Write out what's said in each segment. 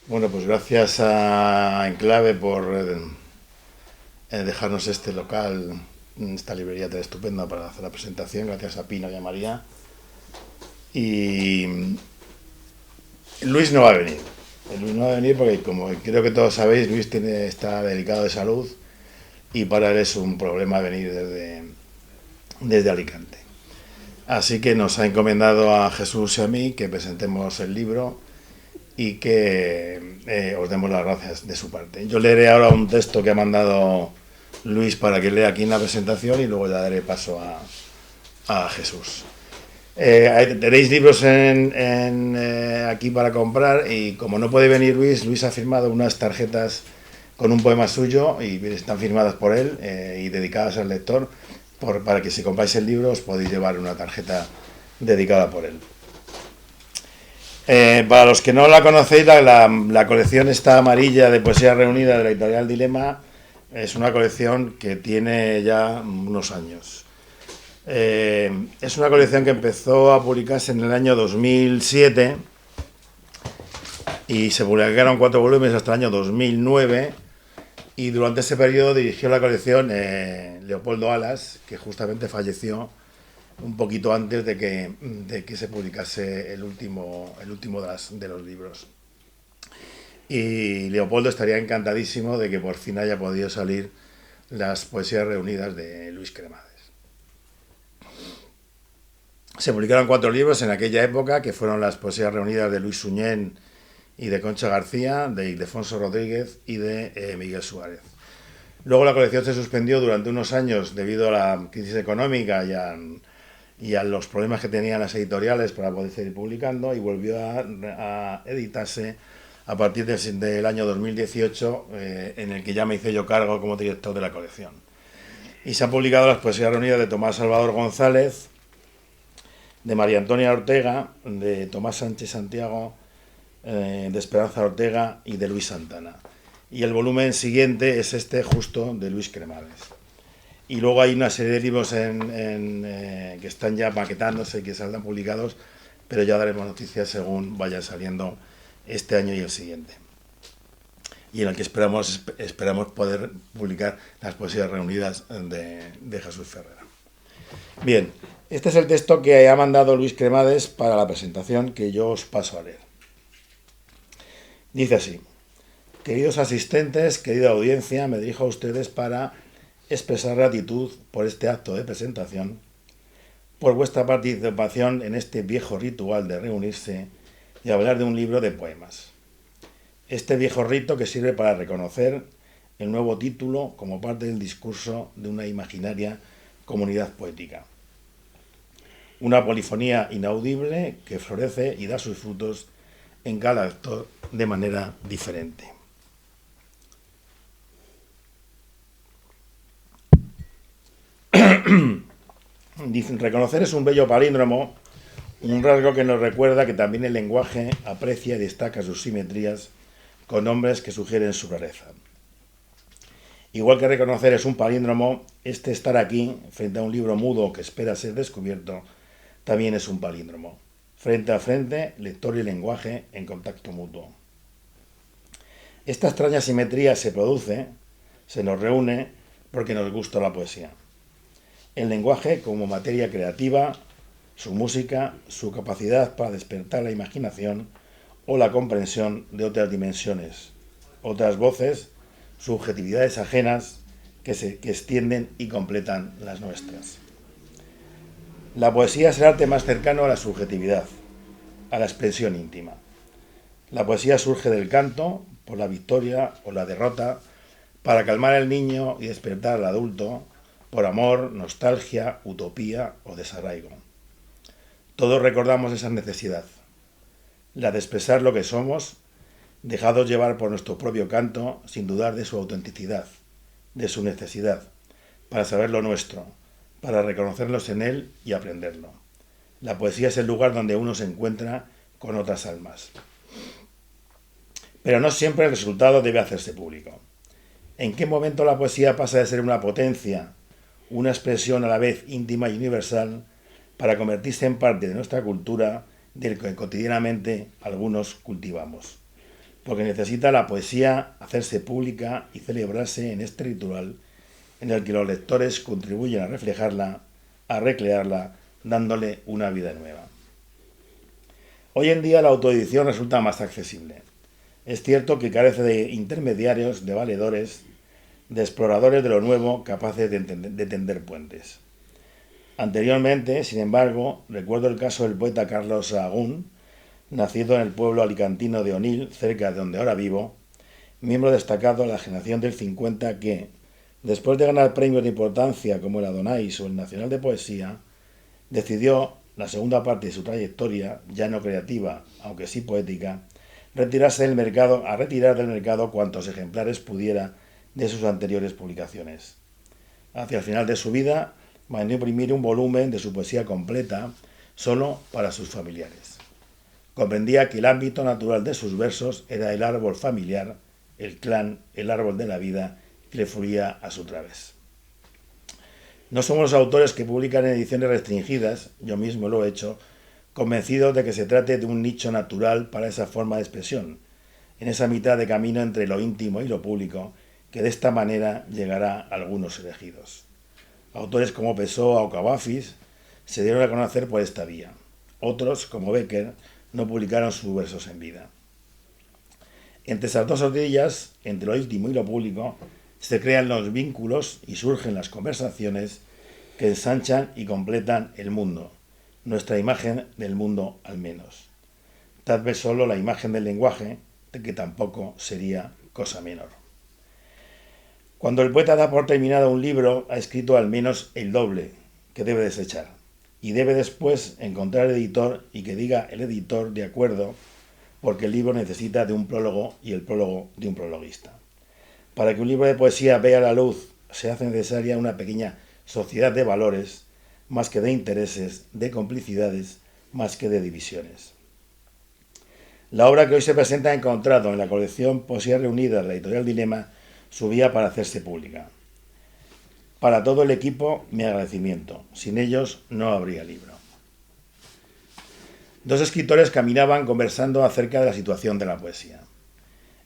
Bueno, pues gracias a Enclave por dejarnos este local, esta librería tan estupenda para hacer la presentación. Gracias a Pino y a María. Y Luis no va a venir. Luis no va a venir porque, como creo que todos sabéis, Luis está delicado de salud y para él es un problema venir desde Alicante. Así que nos ha encomendado a Jesús y a mí que presentemos el libro y que os demos las gracias de su parte. Yo leeré ahora un texto que ha mandado Luis para que lea aquí en la presentación y luego ya daré paso a Jesús. Tenéis libros aquí para comprar y como no puede venir Luis ha firmado unas tarjetas con un poema suyo y están firmadas por él y dedicadas al lector para que si compráis el libro os podéis llevar una tarjeta dedicada por él. Para los que no la conocéis, la colección esta amarilla de poesía reunida de la editorial Dilema es una colección que tiene ya unos años. Es una colección que empezó a publicarse en el año 2007 y se publicaron 4 volúmenes hasta el año 2009 y durante ese periodo dirigió la colección Leopoldo Alas, que justamente falleció un poquito antes de que se publicase el último de los libros. Y Leopoldo estaría encantadísimo de que por fin haya podido salir las poesías reunidas de Luis Cremades. Se publicaron 4 libros en aquella época, que fueron las poesías reunidas de Luis Suñén y de Concha García, de Ildefonso Rodríguez y de Miguel Suárez. Luego la colección se suspendió durante unos años debido a la crisis económica y a los problemas que tenían las editoriales para poder seguir publicando y volvió a editarse a partir del año 2018 en el que ya me hice yo cargo como director de la colección. Y se han publicado las poesías reunidas de Tomás Salvador González, de María Antonia Ortega, de Tomás Sánchez Santiago, de Esperanza Ortega y de Luis Santana. Y el volumen siguiente es este justo de Luis Cremades. Y luego hay una serie de libros que están ya maquetándose y que saldrán publicados, pero ya daremos noticias según vayan saliendo este año y el siguiente. Y en el que esperamos poder publicar las poesías reunidas de Jesús Ferrera. Bien, este es el texto que ha mandado Luis Cremades para la presentación que yo os paso a leer. Dice así: queridos asistentes, querida audiencia, me dirijo a ustedes para expresar gratitud por este acto de presentación, por vuestra participación en este viejo ritual de reunirse y hablar de un libro de poemas. Este viejo rito que sirve para reconocer el nuevo título como parte del discurso de una imaginaria comunidad poética. Una polifonía inaudible que florece y da sus frutos en cada actor de manera diferente. Dicen, reconocer es un bello palíndromo, un rasgo que nos recuerda que también el lenguaje aprecia y destaca sus simetrías con nombres que sugieren su rareza. Igual que reconocer es un palíndromo, este estar aquí, frente a un libro mudo que espera ser descubierto, también es un palíndromo. Frente a frente, lector y lenguaje en contacto mutuo. Esta extraña simetría se produce, se nos reúne, porque nos gusta la poesía. El lenguaje como materia creativa, su música, su capacidad para despertar la imaginación o la comprensión de otras dimensiones, otras voces, subjetividades ajenas que extienden y completan las nuestras. La poesía es el arte más cercano a la subjetividad, a la expresión íntima. La poesía surge del canto, por la victoria o la derrota, para calmar al niño y despertar al adulto, por amor, nostalgia, utopía o desarraigo. Todos recordamos esa necesidad, la de expresar lo que somos, dejados llevar por nuestro propio canto, sin dudar de su autenticidad, de su necesidad, para saber lo nuestro, para reconocernos en él y aprenderlo. La poesía es el lugar donde uno se encuentra con otras almas. Pero no siempre el resultado debe hacerse público. ¿En qué momento la poesía pasa de ser una potencia, una expresión a la vez íntima y universal, para convertirse en parte de nuestra cultura, del que cotidianamente algunos cultivamos? porque necesita la poesía hacerse pública y celebrarse en este ritual en el que los lectores contribuyen a reflejarla, a recrearla, dándole una vida nueva. Hoy en día la autoedición resulta más accesible. Es cierto que carece de intermediarios, de valedores, de exploradores de lo nuevo capaces de tender puentes. Anteriormente, sin embargo, recuerdo el caso del poeta Carlos Sahagún, nacido en el pueblo alicantino de Onil, cerca de donde ahora vivo, miembro destacado de la generación del 50 que, después de ganar premios de importancia como el Adonais o el Nacional de Poesía, decidió, la segunda parte de su trayectoria, ya no creativa, aunque sí poética, retirar del mercado cuantos ejemplares pudiera de sus anteriores publicaciones. Hacia el final de su vida, mandó imprimir un volumen de su poesía completa, solo para sus familiares. Comprendía que el ámbito natural de sus versos era el árbol familiar, el clan, el árbol de la vida, que le fluía a su través. No somos los autores que publican en ediciones restringidas, yo mismo lo he hecho, convencidos de que se trate de un nicho natural para esa forma de expresión, en esa mitad de camino entre lo íntimo y lo público, que de esta manera llegará a algunos elegidos. Autores como Pessoa o Cavafis se dieron a conocer por esta vía. Otros, como Becker, no publicaron sus versos en vida. Entre esas dos orillas, entre lo íntimo y lo público, se crean los vínculos y surgen las conversaciones que ensanchan y completan el mundo, nuestra imagen del mundo al menos. Tal vez solo la imagen del lenguaje, de que tampoco sería cosa menor. Cuando el poeta da por terminado un libro, ha escrito al menos el doble, que debe desechar, y debe después encontrar editor y que diga el editor de acuerdo, porque el libro necesita de un prólogo y el prólogo de un prologuista. Para que un libro de poesía vea la luz, se hace necesaria una pequeña sociedad de valores, más que de intereses, de complicidades, más que de divisiones. La obra que hoy se presenta ha encontrado en la colección Poesía Reunida de la editorial Dilema su vía para hacerse pública. Para todo el equipo, mi agradecimiento. Sin ellos no habría libro. Dos escritores caminaban conversando acerca de la situación de la poesía.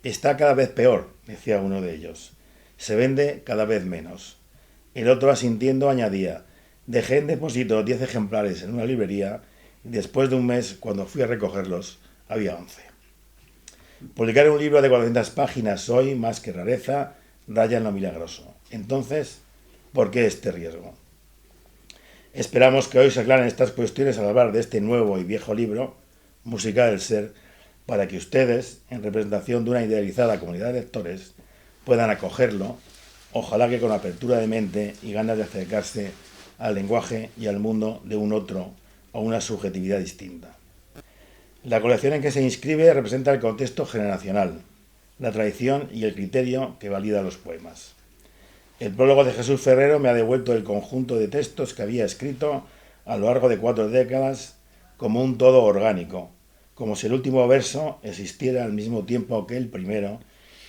Está cada vez peor, decía uno de ellos. Se vende cada vez menos. El otro, asintiendo, añadía: dejé en depósito 10 ejemplares en una librería y después de un mes, cuando fui a recogerlos, había 11. Publicar un libro de 400 páginas hoy, más que rareza, raya en lo milagroso. Entonces, ¿por qué este riesgo? Esperamos que hoy se aclaren estas cuestiones al hablar de este nuevo y viejo libro, Música del Ser, para que ustedes, en representación de una idealizada comunidad de lectores, puedan acogerlo, ojalá que con apertura de mente y ganas de acercarse al lenguaje y al mundo de un otro o una subjetividad distinta. La colección en que se inscribe representa el contexto generacional, la tradición y el criterio que valida los poemas. El prólogo de Jesús Ferrero me ha devuelto el conjunto de textos que había escrito a lo largo de 4 décadas como un todo orgánico, como si el último verso existiera al mismo tiempo que el primero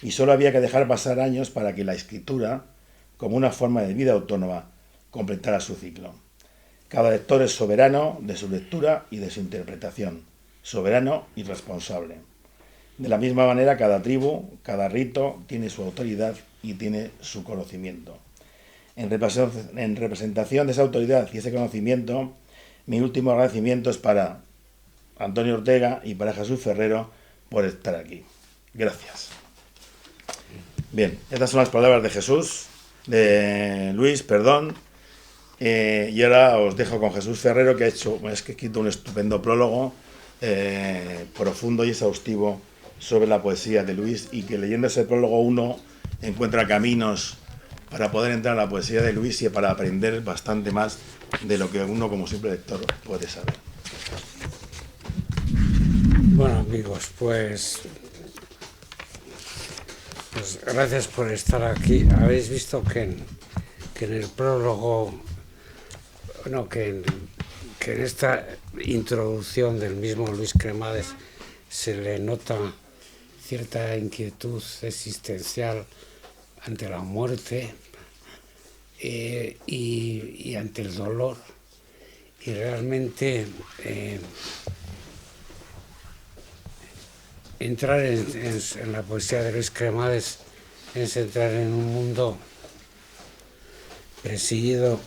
y solo había que dejar pasar años para que la escritura, como una forma de vida autónoma, completara su ciclo. Cada lector es soberano de su lectura y de su interpretación, soberano y responsable. De la misma manera, cada tribu, cada rito tiene su autoridad y tiene su conocimiento. En representación de esa autoridad y ese conocimiento, mi último agradecimiento es para Antonio Ortega y para Jesús Ferrero por estar aquí. Gracias. Bien, estas son las palabras de Jesús, de Luis, perdón. Y ahora os dejo con Jesús Ferrero, que ha escrito un estupendo prólogo profundo y exhaustivo sobre la poesía de Luis, y que leyendo ese prólogo uno encuentra caminos para poder entrar a la poesía de Luis y para aprender bastante más de lo que uno como simple lector puede saber. Bueno, amigos, pues gracias por estar aquí. Habéis visto que en el prólogo, bueno, que en esta introducción del mismo Luis Cremades se le nota cierta inquietud existencial ante la muerte y ante el dolor. Y realmente entrar en la poesía de Luis Cremades es entrar en un mundo presidido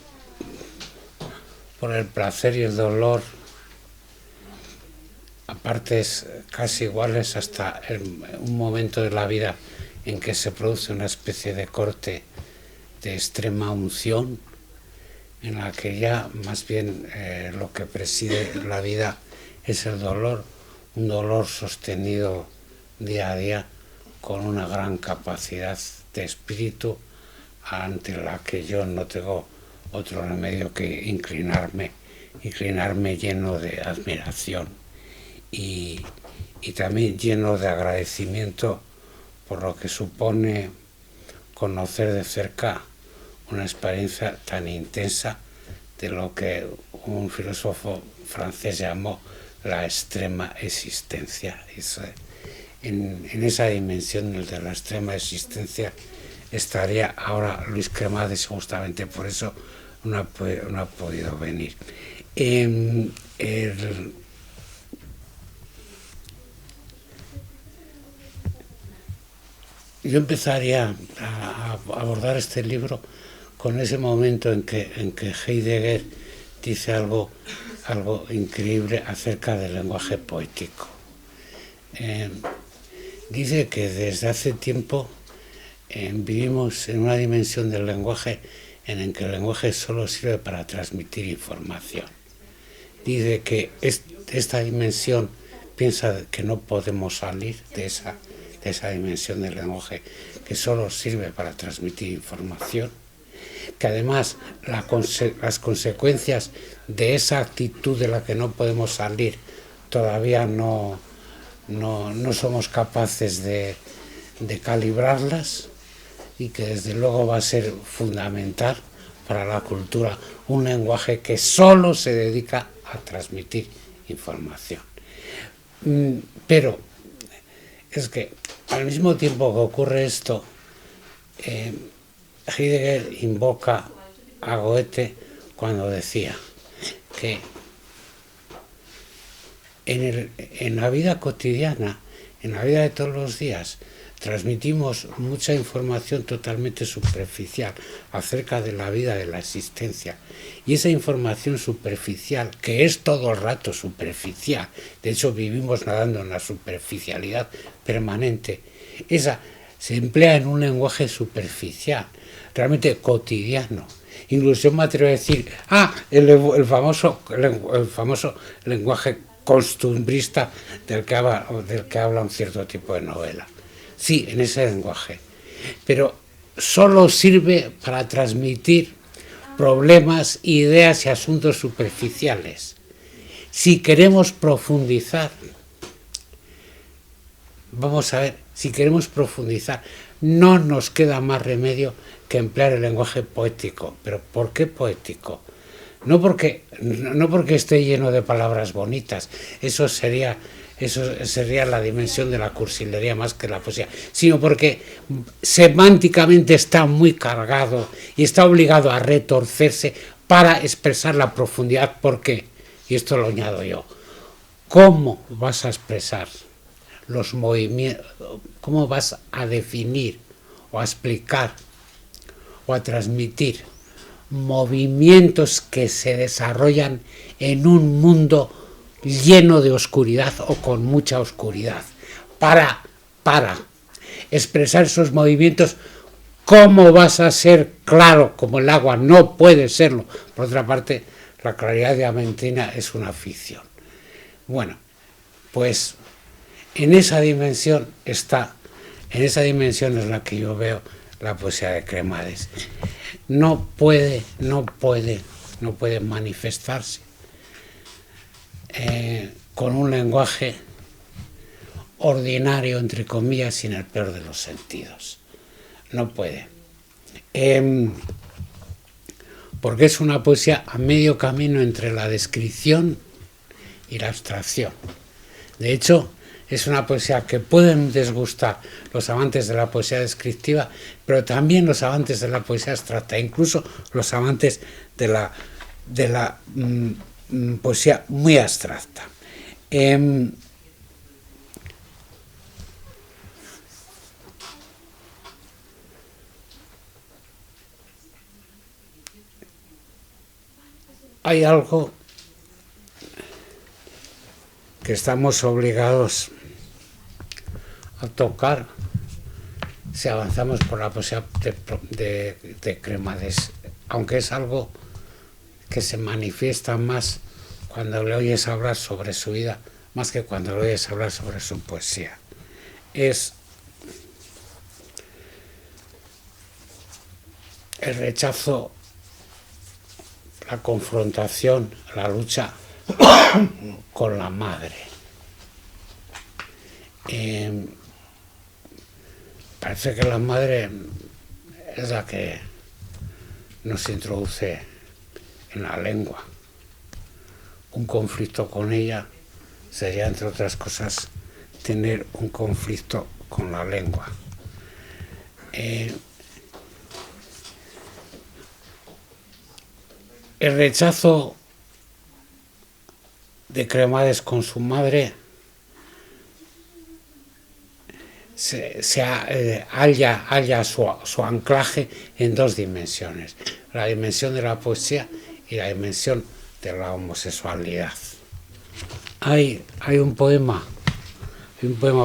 por el placer y el dolor, a partes casi iguales, hasta un momento de la vida en que se produce una especie de corte de extrema unción, en la que ya más bien lo que preside la vida es el dolor, un dolor sostenido día a día con una gran capacidad de espíritu, ante la que yo no tengo otro remedio que inclinarme lleno de admiración y también lleno de agradecimiento por lo que supone conocer de cerca una experiencia tan intensa de lo que un filósofo francés llamó la extrema existencia. En esa dimensión, el de la extrema existencia, estaría ahora Luis Cremades, justamente por eso no ha podido venir. Yo empezaría a abordar este libro con ese momento en que Heidegger dice algo increíble acerca del lenguaje poético. Dice que desde hace tiempo vivimos en una dimensión del lenguaje en la que el lenguaje solo sirve para transmitir información. Dice que esta dimensión piensa que no podemos salir de esa dimensión del lenguaje que solo sirve para transmitir información, que además las consecuencias de esa actitud de la que no podemos salir todavía no somos capaces de calibrarlas, y que desde luego va a ser fundamental para la cultura un lenguaje que solo se dedica a transmitir información. Pero es que al mismo tiempo que ocurre esto, Heidegger invoca a Goethe cuando decía que en la vida cotidiana, en la vida de todos los días, transmitimos mucha información totalmente superficial acerca de la vida, de la existencia. Y esa información superficial, que es todo el rato superficial, de hecho vivimos nadando en la superficialidad permanente, esa se emplea en un lenguaje superficial, realmente cotidiano. Incluso me atrevo a decir, el famoso lenguaje costumbrista del que habla un cierto tipo de novela. Sí, en ese lenguaje. Pero solo sirve para transmitir problemas, ideas y asuntos superficiales. Si queremos profundizar, vamos a ver, si queremos profundizar, no nos queda más remedio que emplear el lenguaje poético. ¿Pero por qué poético? No porque esté lleno de palabras bonitas, eso sería la dimensión de la cursilería más que la poesía, sino porque semánticamente está muy cargado y está obligado a retorcerse para expresar la profundidad. ¿Por qué? Y esto lo añado yo. ¿Cómo vas a expresar los movimientos? ¿Cómo vas a definir o a explicar o a transmitir movimientos que se desarrollan en un mundo lleno de oscuridad o con mucha oscuridad? Para expresar esos movimientos, ¿cómo vas a ser claro como el agua? No puede serlo. Por otra parte, la claridad diamantina es una ficción. Bueno, pues en esa dimensión es la que yo veo la poesía de Cremades. No puede manifestarse con un lenguaje ordinario, entre comillas, sin el peor de los sentidos. No puede. Porque es una poesía a medio camino entre la descripción y la abstracción. De hecho, es una poesía que pueden desgustar los amantes de la poesía descriptiva, pero también los amantes de la poesía abstracta, incluso los amantes de la poesía muy abstracta. hay algo que estamos obligados a tocar si avanzamos por la posibilidad de Cremades, aunque es algo que se manifiesta más cuando le oyes hablar sobre su vida, más que cuando le oyes hablar sobre su poesía. Es el rechazo, la confrontación, la lucha con la madre. Parece que la madre es la que nos introduce en la lengua. Un conflicto con ella sería, entre otras cosas, tener un conflicto con la lengua. El rechazo de Cremades con su madre halla su anclaje en dos dimensiones: la dimensión de la poesía y la dimensión de la homosexualidad. Hay un poema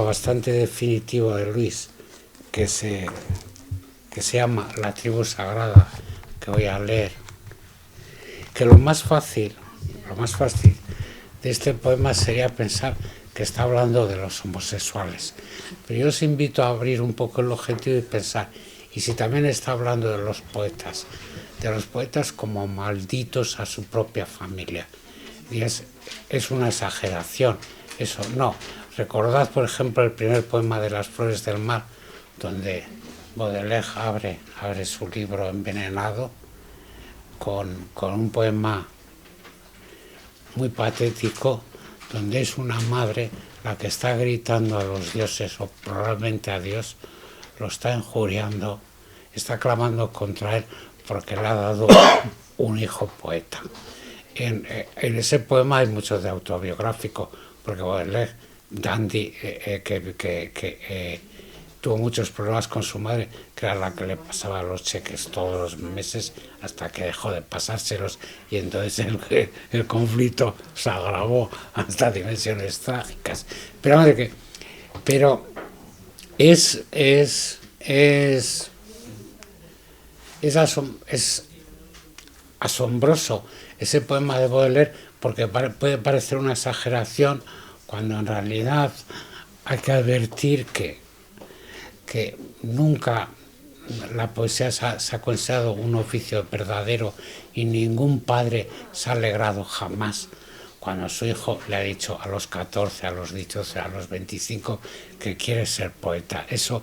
bastante definitivo de Luis que se llama La tribu sagrada, que voy a leer, que lo más fácil de este poema sería pensar que está hablando de los homosexuales, pero yo os invito a abrir un poco el objetivo y pensar, y si también está hablando de los poetas como malditos a su propia familia. Y es una exageración, eso no. Recordad, por ejemplo, el primer poema de Las flores del mar, donde Baudelaire abre su libro envenenado con un poema muy patético, donde es una madre la que está gritando a los dioses, o probablemente a Dios, lo está injuriando, está clamando contra él porque le ha dado un hijo poeta. En ese poema hay mucho de autobiográfico, porque Baudelaire, dandy, tuvo muchos problemas con su madre, que era la que le pasaba los cheques todos los meses hasta que dejó de pasárselos, y entonces el conflicto se agravó hasta dimensiones trágicas. Pero es asombroso ese poema de Baudelaire, porque puede parecer una exageración cuando en realidad hay que advertir que nunca la poesía se ha considerado un oficio verdadero, y ningún padre se ha alegrado jamás cuando su hijo le ha dicho a los 14, a los 18, a los 25 que quiere ser poeta. Eso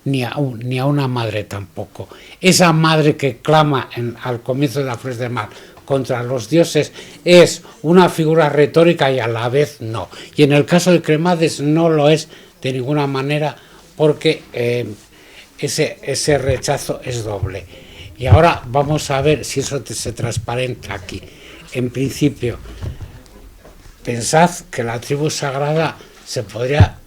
ni a una madre tampoco. Esa madre que clama al comienzo de Las flores del mar contra los dioses es una figura retórica y a la vez no. Y en el caso de Cremades no lo es de ninguna manera, porque ese rechazo es doble. Y ahora vamos a ver si eso se transparenta aquí. En principio, pensad que la tribu sagrada se podría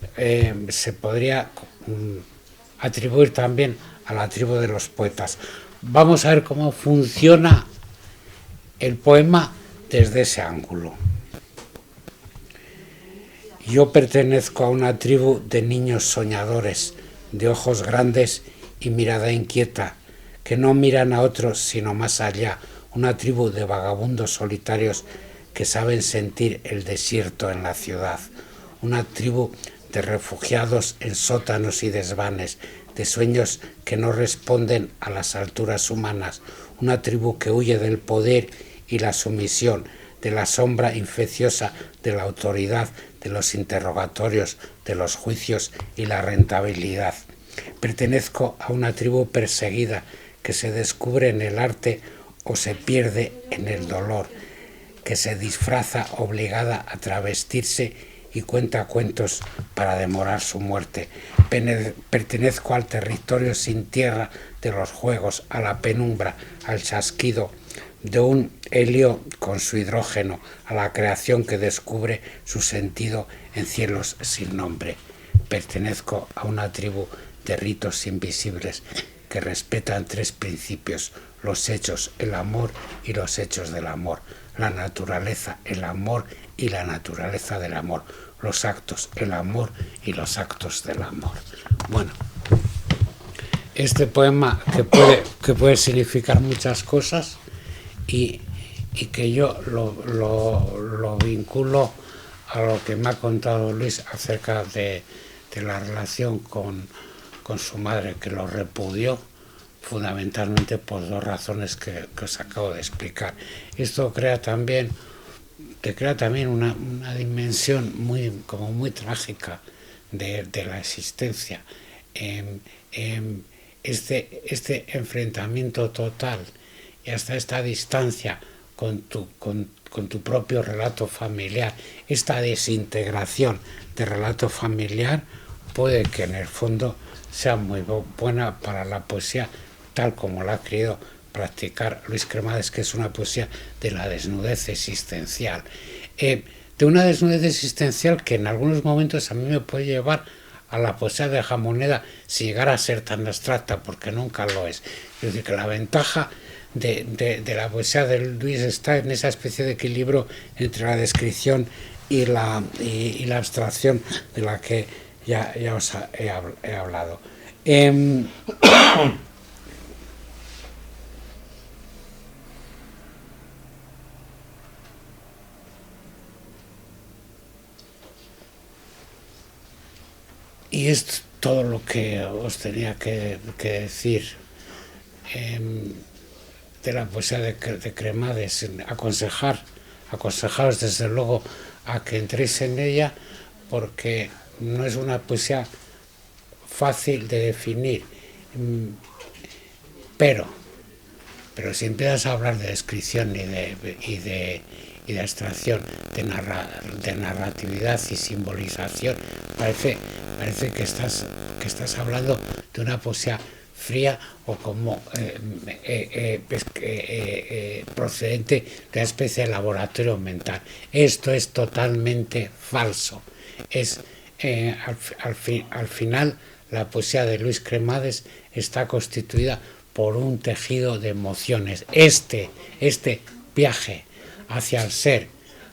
atribuir también a la tribu de los poetas. Vamos a ver cómo funciona el poema desde ese ángulo. Yo pertenezco a una tribu de niños soñadores, de ojos grandes y mirada inquieta, que no miran a otros sino más allá, una tribu de vagabundos solitarios que saben sentir el desierto en la ciudad, una tribu de refugiados en sótanos y desvanes, de sueños que no responden a las alturas humanas, una tribu que huye del poder y la sumisión, de la sombra infecciosa de la autoridad, de los interrogatorios, de los juicios y la rentabilidad. Pertenezco a una tribu perseguida que se descubre en el arte o se pierde en el dolor, que se disfraza obligada a travestirse y cuenta cuentos para demorar su muerte. Pertenezco al territorio sin tierra de los juegos, a la penumbra, al chasquido de un helio con su hidrógeno, a la creación que descubre su sentido en cielos sin nombre. Pertenezco a una tribu de ritos invisibles que respetan tres principios: los hechos, el amor y los hechos del amor. la naturaleza, el amor y la naturaleza del amor, los actos, el amor y los actos del amor. Bueno, este poema que puede significar muchas cosas y que yo lo vinculo a lo que me ha contado Luis acerca de la relación con su madre, que lo repudió fundamentalmente por dos razones que os acabo de explicar. Esto crea también una dimensión muy trágica de la existencia. Este enfrentamiento total y hasta esta distancia con tu propio relato familiar, esta desintegración del relato familiar puede que en el fondo sea muy buena para la poesía tal como la ha querido practicar Luis Cremades, que es una poesía de la desnudez existencial, de una desnudez existencial que en algunos momentos a mí me puede llevar a la poesía de Jamoneda sin llegar a ser tan abstracta, porque nunca lo es. Es decir, que la ventaja de la poesía de Luis está en esa especie de equilibrio entre la descripción y la abstracción de la que ya os he hablado. Y es todo lo que os tenía que decir de la poesía de Cremades. Aconsejaros desde luego a que entréis en ella, porque no es una poesía fácil de definir, pero si empiezas a hablar de descripción y de abstracción, de narratividad y simbolización, parece que estás hablando de una poesía fría o como procedente de una especie de laboratorio mental. Esto es totalmente falso. Al final, la poesía de Luis Cremades está constituida por un tejido de emociones. Este viaje hacia el ser,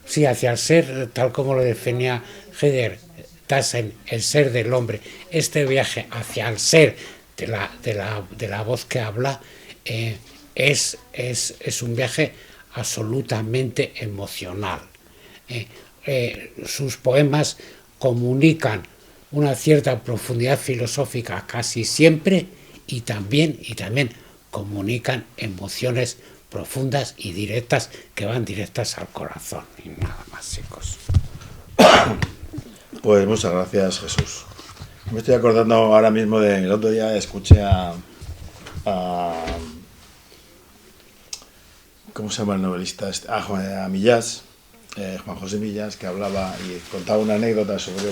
sí, hacia el ser, tal como lo definía Heidegger, Tassen, el ser del hombre, este viaje hacia el ser de la voz que habla, es un viaje absolutamente emocional. Sus poemas comunican una cierta profundidad filosófica casi siempre y también comunican emociones profundas y directas que van directas al corazón. Y nada más, chicos. Pues muchas gracias, Jesús. Me estoy acordando ahora mismo del otro día, escuché a ¿cómo se llama el novelista? A Millás, Juan José Millás, que hablaba y contaba una anécdota sobre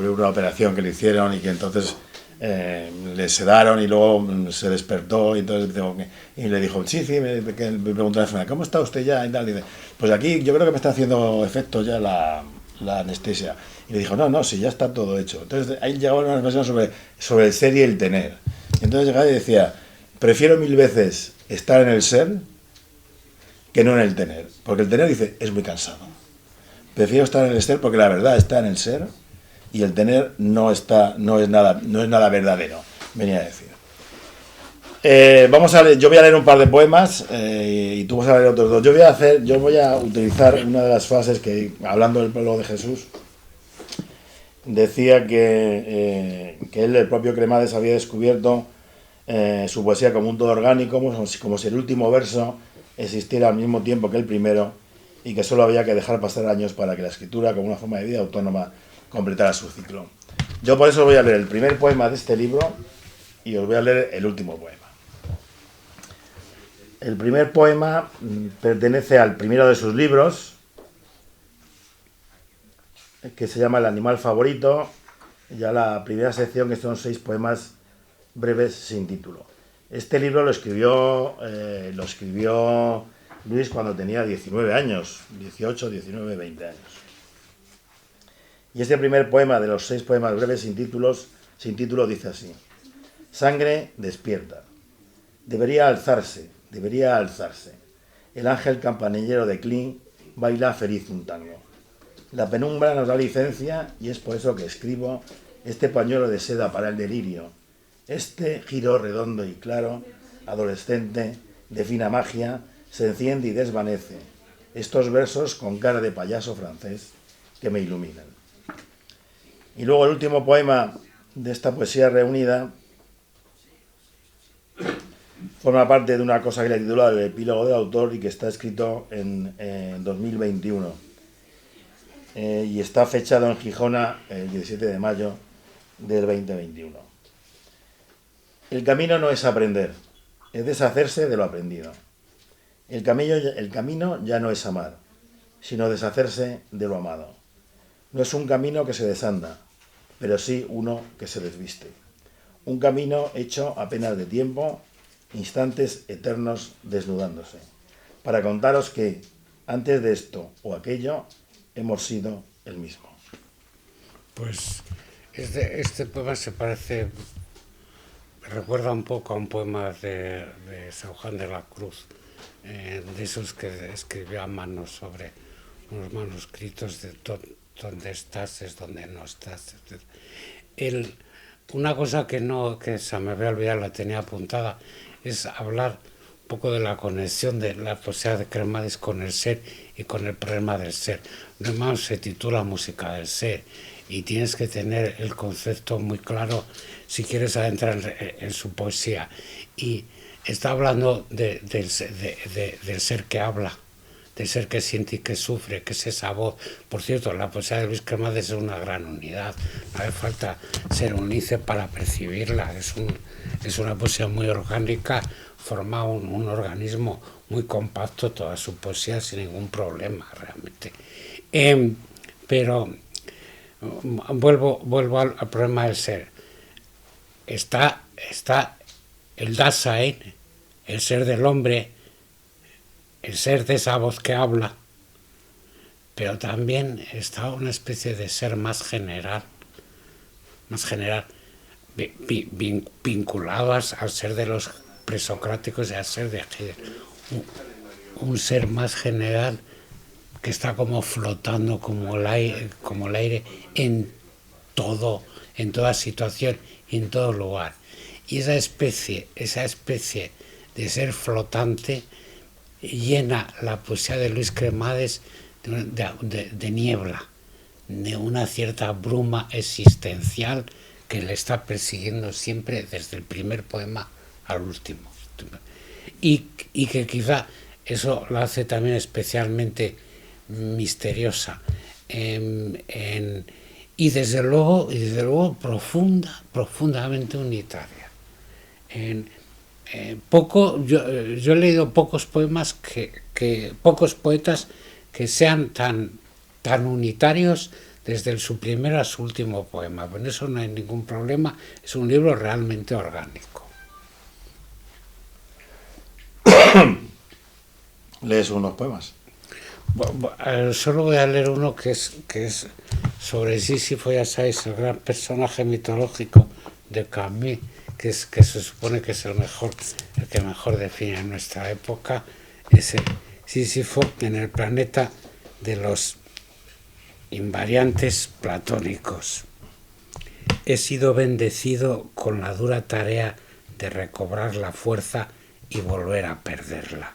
una operación que le hicieron y que entonces le sedaron y luego se despertó y entonces le dijo, sí, me preguntó la enfermera, ¿cómo está usted ya? Y tal, y dice, pues aquí yo creo que me está haciendo efecto ya la anestesia. Y le dijo, no, sí, ya está todo hecho. Entonces ahí llegaba una reflexión sobre el ser y el tener. Y entonces llegaba y decía, prefiero 1000 veces estar en el ser que no en el tener. Porque el tener, dice, es muy cansado. Prefiero estar en el ser porque la verdad está en el ser y el tener no es nada verdadero, venía a decir. Yo voy a leer un par de poemas y tú vas a leer otros dos. Yo voy a utilizar una de las frases que, hablando del prólogo de Jesús, decía que él, el propio Cremades, había descubierto su poesía como un todo orgánico, como si el último verso existiera al mismo tiempo que el primero y que solo había que dejar pasar años para que la escritura, como una forma de vida autónoma, completara su ciclo. Yo por eso voy a leer el primer poema de este libro y os voy a leer el último poema. El primer poema pertenece al primero de sus libros, que se llama El animal favorito, ya la primera sección, que son 6 poemas breves sin título. Este libro lo escribió Luis cuando tenía 19 años, 18, 19, 20 años. Y este primer poema de los 6 poemas breves sin título dice así: Sangre despierta. Debería alzarse. el ángel campanillero de Klee baila feliz un tango. La penumbra nos da licencia y es por eso que escribo este pañuelo de seda para el delirio, este giro redondo y claro, adolescente, de fina magia, se enciende y desvanece, estos versos con cara de payaso francés que me iluminan. Y luego el último poema de esta poesía reunida forma parte de una cosa que le he titulado El epílogo del autor y que está escrito en 2021 y está fechado en Gijona el 17 de mayo del 2021. El camino no es aprender, es deshacerse de lo aprendido. El camino ya no es amar, sino deshacerse de lo amado. No es un camino que se desanda, pero sí uno que se desviste. Un camino hecho apenas de tiempo, instantes eternos desnudándose, para contaros que, antes de esto o aquello, hemos sido el mismo. Pues este poema me recuerda un poco a un poema de San Juan de la Cruz, de esos que escribió a mano sobre unos manuscritos de donde estás es donde no estás. Una cosa que se me había olvidado, la tenía apuntada, es hablar un poco de la conexión de la poesía de Cremades con el ser y con el problema del ser. Además se titula Música del ser y tienes que tener el concepto muy claro si quieres adentrar en su poesía. Y está hablando del ser que habla, del ser que siente y que sufre, que es esa voz. Por cierto, la poesía de Luis Cremades es una gran unidad, no hace falta ser un lince para percibirla, es una poesía muy orgánica, forma un organismo muy compacto, toda su poesía sin ningún problema realmente. Pero vuelvo al problema del ser. Está el Dasein, el ser del hombre, el ser de esa voz que habla, pero también está una especie de ser más general, vinculado al ser de los presocráticos y al ser de Hegel, un ser más general que está como flotando como el aire en toda situación, en todo lugar. Y esa especie de ser flotante llena la poesía de Luis Cremades de niebla, de una cierta bruma existencial que le está persiguiendo siempre desde el primer poema al último. Y que quizá eso la hace también especialmente misteriosa y desde luego profundamente unitaria. Yo he leído pocos poemas pocos poetas que sean tan unitarios desde su primero a su último poema. Con eso no hay ningún problema, es un libro realmente orgánico. ¿Lees unos poemas? Solo voy a leer uno que es sobre Sísifo, ya sabéis, el gran personaje mitológico de Camus, que se supone que es el que mejor define nuestra época, es el Sísifo en el planeta de los invariantes platónicos. He sido bendecido con la dura tarea de recobrar la fuerza y volver a perderla,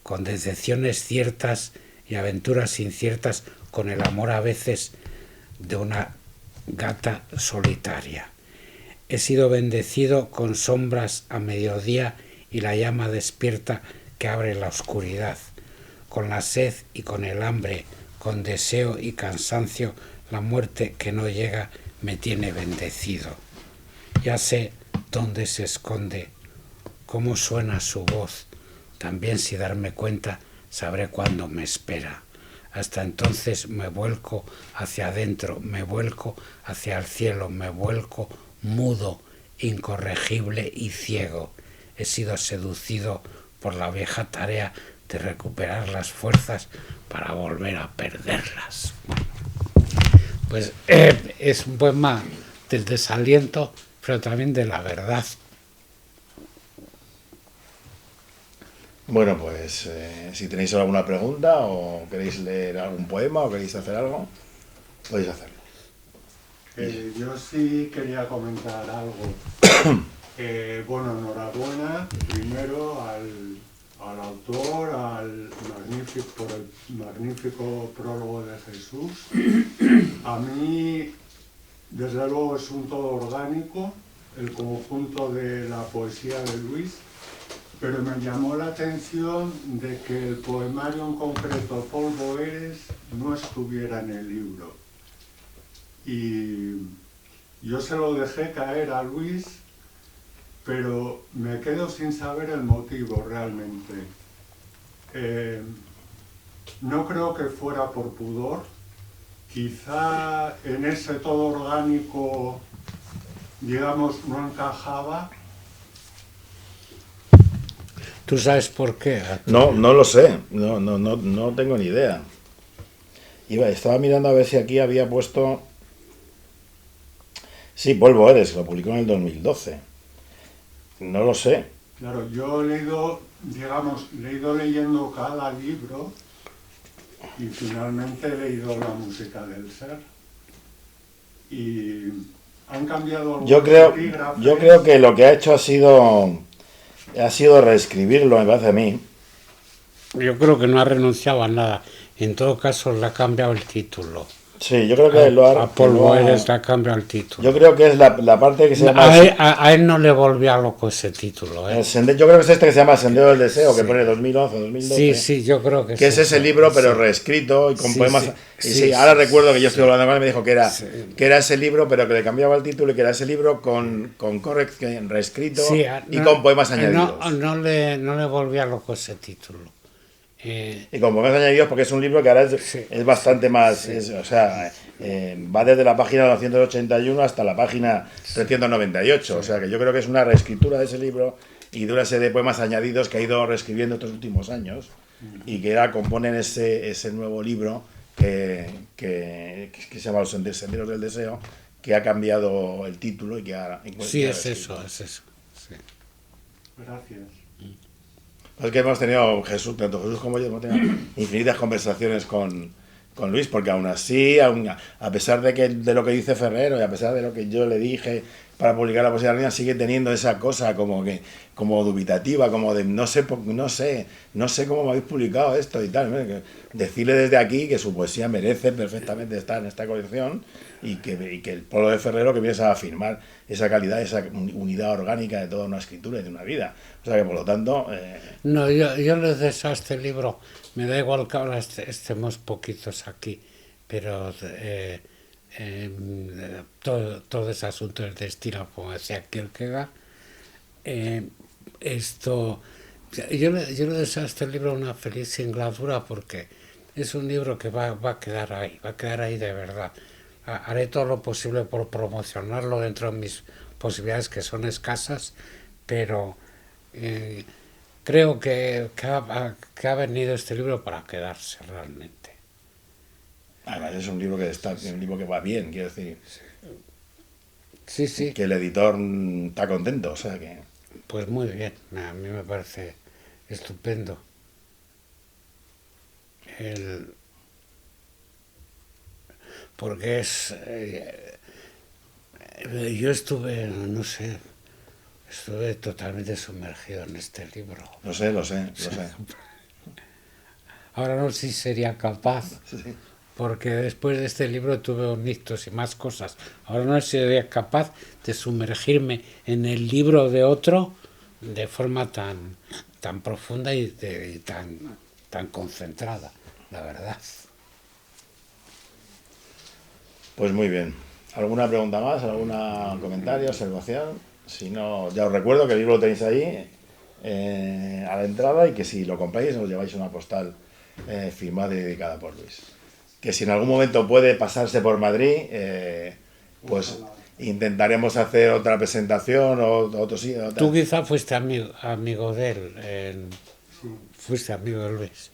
con decepciones ciertas y aventuras inciertas, con el amor a veces de una gata solitaria. He sido bendecido con sombras a mediodía y la llama despierta que abre la oscuridad, con la sed y con el hambre, con deseo y cansancio, la muerte que no llega me tiene bendecido. Ya sé dónde se esconde, cómo suena su voz, también si darme cuenta sabré cuándo me espera. Hasta entonces me vuelco hacia adentro, me vuelco hacia el cielo, me vuelco mudo, incorregible y ciego. He sido seducido por la vieja tarea de recuperar las fuerzas para volver a perderlas. Bueno, pues es un poema del desaliento, pero también de la verdad. Bueno, pues si tenéis alguna pregunta o queréis leer algún poema o queréis hacer algo, podéis hacerlo. Yo sí quería comentar algo. Bueno, enhorabuena primero al autor, por el magnífico prólogo de Jesús. A mí, desde luego, es un todo orgánico, el conjunto de la poesía de Luis, pero me llamó la atención de que el poemario en concreto, Polvo eres, no estuviera en el libro. Y yo se lo dejé caer a Luis, pero me quedo sin saber el motivo realmente. No creo que fuera por pudor, quizá en ese todo orgánico, digamos, no encajaba. ¿Tú sabes por qué? No, no lo sé, no tengo ni idea. Estaba mirando a ver si aquí había puesto... Sí, Polvo eres, lo publicó en el 2012. No lo sé. Claro, yo he leído, digamos, leyendo cada libro y finalmente he leído La música del ser. Y han cambiado algunos epígrafes. Yo creo que lo que ha hecho ha sido reescribirlo, me parece a mí. Yo creo que no ha renunciado a nada. En todo caso, le ha cambiado el título. Sí, yo creo que a Polvo eres le ha cambiado el título. Yo creo que es la parte que se llama... A él no le volvía loco ese título. Yo creo que es este que se llama El Sendero del Deseo, Sí. que pone 2011, 2012. Sí, sí, yo creo que es ese libro, pero reescrito y con poemas. Ahora recuerdo que yo estoy hablando con él y me dijo que era ese libro, pero que le cambiaba el título y que era ese libro con reescrito y con poemas añadidos. No le volvía loco ese título. Y con poemas añadidos, porque es un libro que ahora es bastante más. Va desde la página 281 hasta la página 398. O sea que yo creo que es una reescritura de ese libro y de una serie de poemas añadidos que ha ido reescribiendo estos últimos años y que ahora componen ese nuevo libro que se llama Los Senderos del Deseo, que ha cambiado el título y que ahora... Sí, es eso. Sí. Gracias. Es que hemos tenido, tanto Jesús como yo, hemos tenido infinitas conversaciones con Luis, porque aún así, a pesar de lo que dice Ferrero y a pesar de lo que yo le dije para publicar la poesía de la Reina, sigue teniendo esa cosa como dubitativa, como de no sé cómo me habéis publicado esto y tal. Decirle desde aquí que su poesía merece perfectamente estar en esta colección y que el Polo de Ferrero que viene a afirmar esa calidad, esa unidad orgánica de toda una escritura y de una vida. O sea que por lo tanto... No, yo les deseo a este libro, me da igual que ahora estemos poquitos aquí, pero todo ese asunto es de estilo, como decía Kierkegaard. Yo le deseo a este libro una feliz singladura porque es un libro que va a quedar ahí de verdad. Haré todo lo posible por promocionarlo dentro de mis posibilidades, que son escasas, pero creo que ha venido este libro para quedarse realmente. Además es un libro que va bien, quiero decir. Sí. Que el editor está contento, o sea que... Pues muy bien, a mí me parece estupendo. Porque yo estuve totalmente sumergido en este libro. Lo sé. Ahora no sé si sería capaz, Sí. porque después de este libro tuve un ictus y más cosas. Ahora no sería capaz de sumergirme en el libro de otro de forma tan profunda y tan concentrada, la verdad. Pues muy bien. ¿Alguna pregunta más? ¿Algún comentario, observación? Si no, ya os recuerdo que el libro lo tenéis ahí a la entrada y que si lo compráis os lleváis una postal firmada y dedicada por Luis. Que si en algún momento puede pasarse por Madrid, pues intentaremos hacer otra presentación o otro sí. Tú quizá fuiste amigo de él, fuiste amigo de Luis.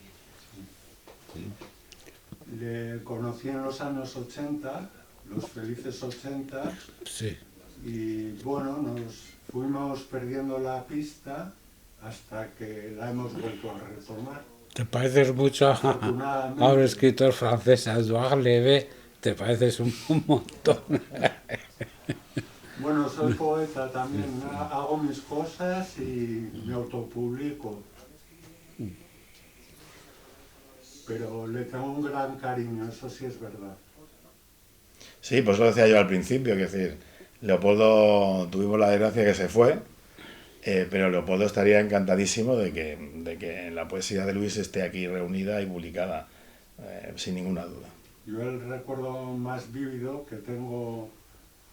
Le conocí en los años 80, los felices 80, sí. Y bueno, nos fuimos perdiendo la pista hasta que la hemos vuelto a retomar. Te pareces mucho Afortunadamente. a un escritor francés, a Edouard Levé, te pareces un montón. Bueno, soy poeta también, hago mis cosas y me autopublico. Pero le tengo un gran cariño, eso sí es verdad. Sí, pues lo decía yo al principio, que es decir, Leopoldo tuvimos la desgracia que se fue, pero Leopoldo estaría encantadísimo de que la poesía de Luis esté aquí reunida y publicada, sin ninguna duda. Yo el recuerdo más vívido que tengo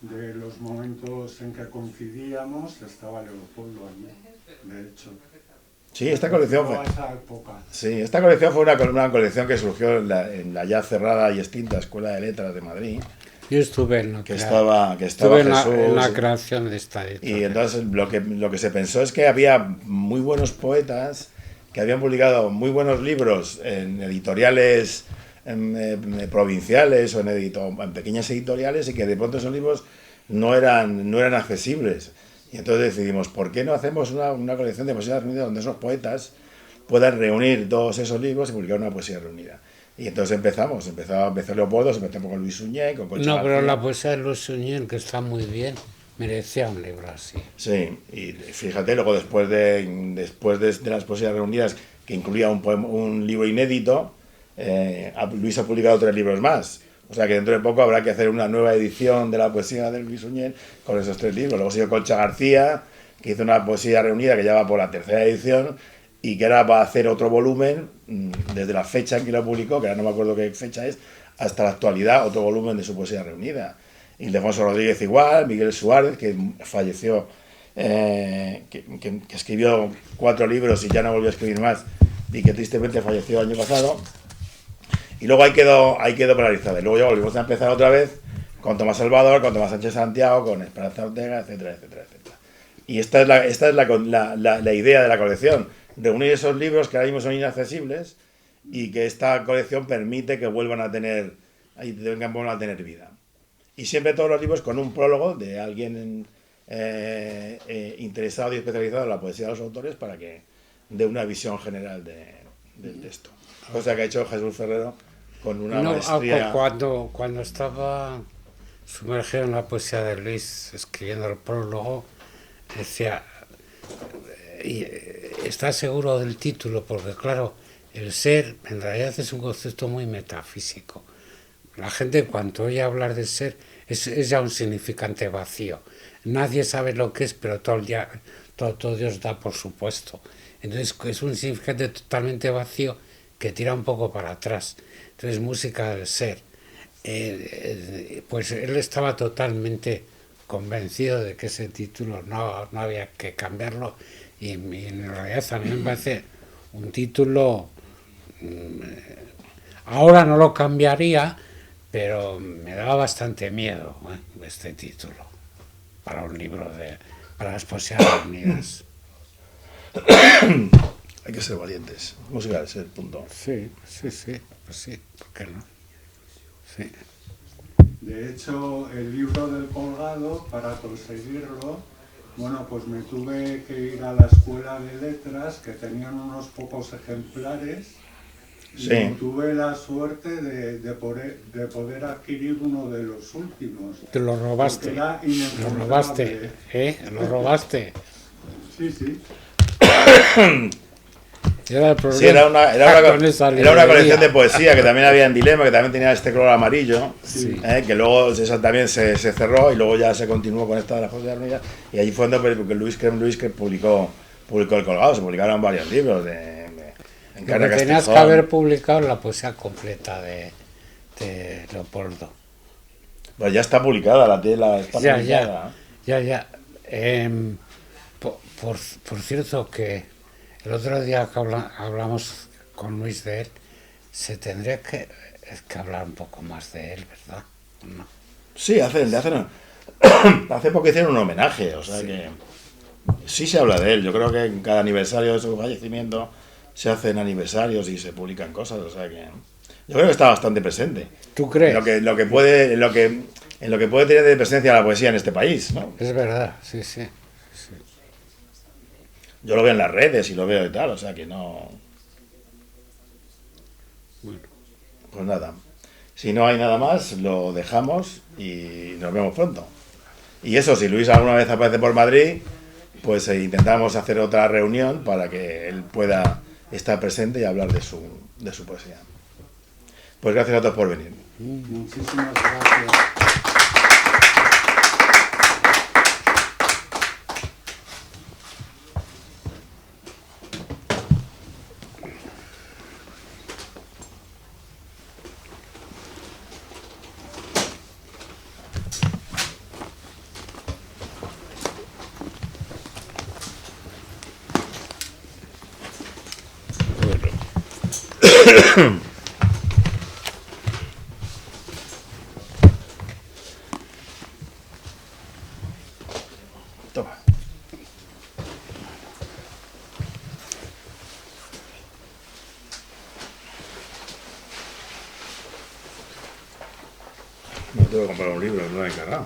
de los momentos en que coincidíamos estaba Leopoldo allí, de hecho. Sí, esta colección Toda fue, esa época. sí, esta colección fue una colección que surgió en la ya cerrada y extinta Escuela de Letras de Madrid, Yo estuve en la, que crea- estaba estuve Jesús. en la creación de esta editorial. Y entonces lo que se pensó es que había muy buenos poetas que habían publicado muy buenos libros en editoriales provinciales o en pequeñas editoriales, y que de pronto esos libros no eran accesibles. Y entonces decidimos, ¿por qué no hacemos una colección de poesía reunida donde esos poetas puedan reunir todos esos libros y publicar una poesía reunida? Y entonces empezó Leopoldo, se empezó con Luis Suñé, con Concha No, pero García. la poesía de Luis Suñé, que está muy bien, merecía un libro así. Sí, y fíjate, luego después de las poesías reunidas, que incluía un libro inédito, Luis ha publicado 3 libros más. O sea que dentro de poco habrá que hacer una nueva edición de la poesía de Luis Suñé con esos 3 libros. Luego siguió Concha García, que hizo una poesía reunida que ya va por la 3ª edición, y que ahora va a hacer otro volumen, desde la fecha en que lo publicó, que ahora no me acuerdo qué fecha es, hasta la actualidad, otro volumen de su poesía reunida. Ildefonso Rodríguez igual, Miguel Suárez, que falleció, que escribió 4 libros y ya no volvió a escribir más, y que tristemente falleció el año pasado. Y luego ahí quedó paralizado. Y luego ya volvimos a empezar otra vez con Tomás Salvador, con Tomás Sánchez Santiago, con Esperanza Ortega, etcétera, etcétera, etcétera. Y esta es la idea de la colección: reunir esos libros que ahora mismo son inaccesibles y que esta colección permite que vuelvan a tener vida. Y siempre todos los libros con un prólogo de alguien interesado y especializado en la poesía de los autores, para que dé una visión general del texto. Cosa que ha hecho Jesús Ferrero con una maestría. Cuando estaba sumergido en la poesía de Luis, escribiendo el prólogo, decía, ¿estás seguro del título? Porque claro, el ser en realidad es un concepto muy metafísico. La gente, cuando oye hablar de ser, es ya un significante vacío. Nadie sabe lo que es, pero todo Dios da por supuesto. Entonces es un significante totalmente vacío que tira un poco para atrás. Entonces, música del ser. Pues él estaba totalmente convencido de que ese título no había que cambiarlo, y en realidad a mí me parece un título, ahora no lo cambiaría, pero me daba bastante miedo este título para un libro para las poesías reunidas. Hay que ser valientes. Música del ser, punto. Sí, pues sí, ¿por qué no? Sí. De hecho, el libro del colgado, para conseguirlo, bueno, pues me tuve que ir a la escuela de letras, que tenían unos pocos ejemplares, Sí. y tuve la suerte de poder adquirir uno de los últimos. Te lo robaste. Porque era Lo inencontrable. robaste, Lo robaste. Sí. Era el problema. Sí, era una esa colección librería. de poesía que también había en Dilema, que también tenía este color amarillo, Sí. que luego esa también se cerró, y luego ya se continuó con esta de las poesías reunidas, y allí fue donde Luis que publicó el colgado. Se publicaron varios libros en Lo Carra que tenías que Castejón. haber publicado la poesía completa de Leopoldo. Pues ya está publicada, está publicada. Ya. Por cierto, que el otro día que hablamos con Luis de él, se tendría que hablar un poco más de él, ¿verdad? ¿No? Sí, hace poco hicieron un homenaje, o sea que sí se habla de él. Yo creo que en cada aniversario de su fallecimiento se hacen aniversarios y se publican cosas, o sea que yo creo que está bastante presente. ¿Tú crees? En lo que puede tener de presencia la poesía en este país, ¿no? Es verdad, sí. Yo lo veo en las redes y lo veo y tal, o sea que no... Bueno. Pues nada, si no hay nada más, lo dejamos y nos vemos pronto. Y eso, si Luis alguna vez aparece por Madrid, pues intentamos hacer otra reunión para que él pueda estar presente y hablar de su poesía. Pues gracias a todos por venir. Muchísimas gracias. Toma. Me tengo que comprar un libro, no lo he encargado.